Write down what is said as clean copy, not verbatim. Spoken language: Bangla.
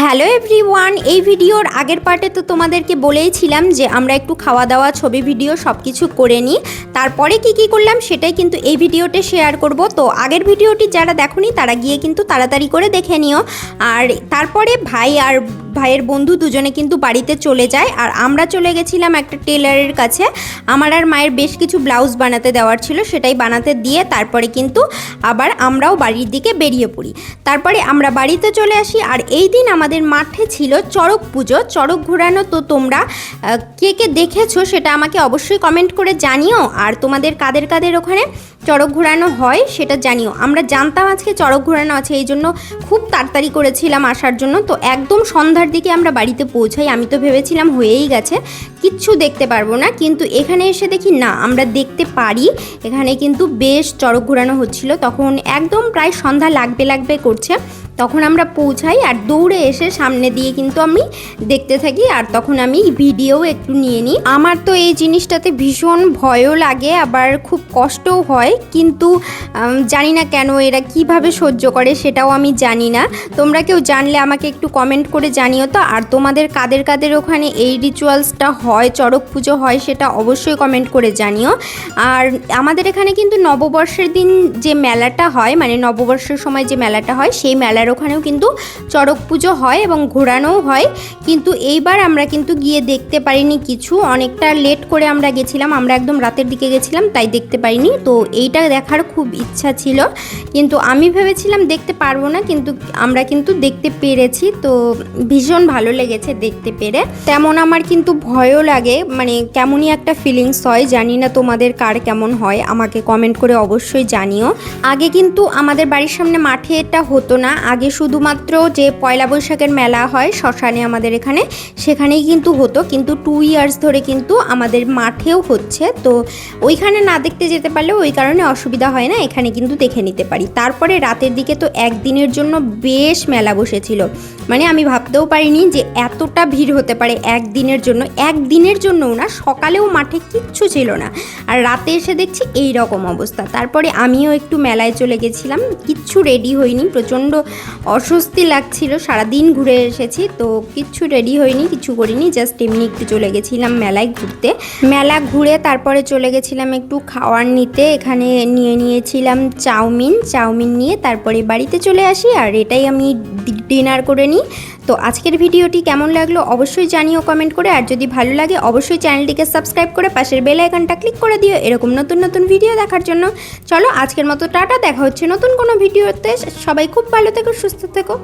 হ্যালো এভরিওয়ান, এই ভিডিওর আগের পার্টে তো তোমাদেরকে বলেইছিলাম যে আমরা একটু খাওয়া দাওয়া ছবি ভিডিও সব কিছু করে নিই, তারপরে কি করলাম সেটাই কিন্তু এই ভিডিওতে শেয়ার করব। তো আগের ভিডিওটি যারা দেখোনি তারা গিয়ে কিন্তু তাড়াতাড়ি করে দেখে নিও। আর তারপরে ভাই আর ভাইয়ের বন্ধু দুজনে কিন্তু বাড়িতে চলে যায়, আর আমরা চলে গেছিলাম একটা টেলারের কাছে। আমার আর মায়ের বেশ কিছু ব্লাউজ বানাতে দেওয়ার ছিল, সেটাই বানাতে দিয়ে তারপরে কিন্তু আবার আমরাও বাড়ির দিকে বেরিয়ে পড়ি। তারপরে আমরা বাড়িতে চলে আসি, আর এই দিন আমাদের মাঠে ছিল চড়ক পুজো, চড়ক ঘোরানো। তো তোমরা কে কে দেখেছো সেটা আমাকে অবশ্যই কমেন্ট করে জানিও, আর তোমাদের কাদের কাদের ওখানে চড়ক ঘোরানো হয় সেটা জানিও। আমরা জানতাম আজকে চড়ক ঘোরানো আছে, এই জন্য খুব তাড়াতাড়ি করেছিলাম আসার জন্য। তো একদম সন্ধ্যার দিকে আমরা বাড়িতে পৌঁছাই। আমি তো ভেবেছিলাম হয়েই গেছে, কিচ্ছু দেখতে পারবো না, কিন্তু এখানে এসে দেখি না, আমরা দেখতে পারি। এখানে কিন্তু বেশ চড়ক ঘোরানো হচ্ছিল, তখন একদম প্রায় সন্ধ্যা লাগবে করছে। তখন আমরা পৌঁছাই, আর দৌড়ে এসে সামনে দিয়ে কিন্তু আমি দেখতে থাকি, আর তখন আমি ভিডিও একটু নিয়ে নিই। আমার তো এই জিনিসটাতে ভীষণ ভয়ও লাগে, আবার খুব কষ্টও হয়, কিন্তু জানি না কেন এরা কিভাবে সহ্য করে সেটাও আমি জানি না। তোমরা কেউ জানলে আমাকে একটু কমেন্ট করে জানিও তো। আর তোমাদের কাদের কাদের ওখানে এই রিচুয়ালসটা হয়, চড়ক পুজো হয়, সেটা অবশ্যই কমেন্ট করে জানিও। আর আমাদের এখানে কিন্তু নববর্ষের দিন যে মেলাটা হয়, মানে নববর্ষের সময় যে মেলাটা হয়, সেই মেলার ওখানেও কিন্তু চড়ক পুজো হয় এবং ঘোরানোও হয়। কিন্তু এইবার আমরা কিন্তু গিয়ে দেখতে পারিনি কিছু, অনেকটা লেট করে আমরা গেছিলাম, আমরা একদম রাতের দিকে গেছিলাম, তাই দেখতে পারিনি। তো এইটা দেখার খুব ইচ্ছা ছিল, কিন্তু আমি ভেবেছিলাম দেখতে পারবো না, কিন্তু আমরা কিন্তু দেখতে পেরেছি। তো ভীষণ ভালো লেগেছে দেখতে পেরে। তেমন আমার কিন্তু ভয়ও লাগে, মানে কেমনই একটা ফিলিংস হয়, জানি না তোমাদের কার কেমন হয়, আমাকে কমেন্ট করে অবশ্যই জানিও। আগে কিন্তু আমাদের বাড়ির সামনে মাঠে এটা হতো না, আগে শুধুমাত্র যে পয়লা বৈশাখের মেলা হয় শ্মশানে আমাদের এখানে, সেখানেই কিন্তু হতো, কিন্তু 2 ইয়ার্স ধরে কিন্তু আমাদের মাঠেও হচ্ছে। তো ওইখানে না দেখতে যেতে পারলেও ওই কারণে অসুবিধা হয় না, এখানে কিন্তু দেখে নিতে পারি। তারপরে রাতের দিকে তো একদিনের জন্য বেশ মেলা বসেছিল, মানে আমি ভাবতেও পারিনি যে এতটা ভিড় হতে পারে একদিনের জন্য। একদিনের জন্যও না, সকালেও মাঠে কিচ্ছু ছিল না, আর রাতে এসে দেখছি এই রকম অবস্থা। তারপরে আমিও একটু মেলায় চলে গেছিলাম, কিচ্ছু রেডি হইনি, প্রচণ্ড অস্বস্তি লাগছিল, সারাদিন ঘুরে এসেছি, তো কিচ্ছু রেডি হয়নি, কিছু করিনি, জাস্ট এমনি একটু চলে গেছিলাম মেলায় ঘুরতে। মেলা ঘুরে তারপরে চলে গেছিলাম একটু খাওয়ার নিতে, এখানে নিয়েছিলাম চাউমিন নিয়ে তারপরে বাড়িতে চলে আসি, আর এটাই আমি ডিনার করে নিই। তো আজকের ভিডিওটি কেমন লাগলো অবশ্যই জানিও কমেন্ট করে, আর যদি ভালো লাগে অবশ্যই চ্যানেলটিকে সাবস্ক্রাইব করে পাশের বেল আইকনটা ক্লিক করে দিও এরকম নতুন ভিডিও দেখার জন্য। চলো আজকের মতো টাটা, দেখা হচ্ছে নতুন কোনো ভিডিওতে। সবাই খুব ভালো থেকো, সুস্থ থেকো।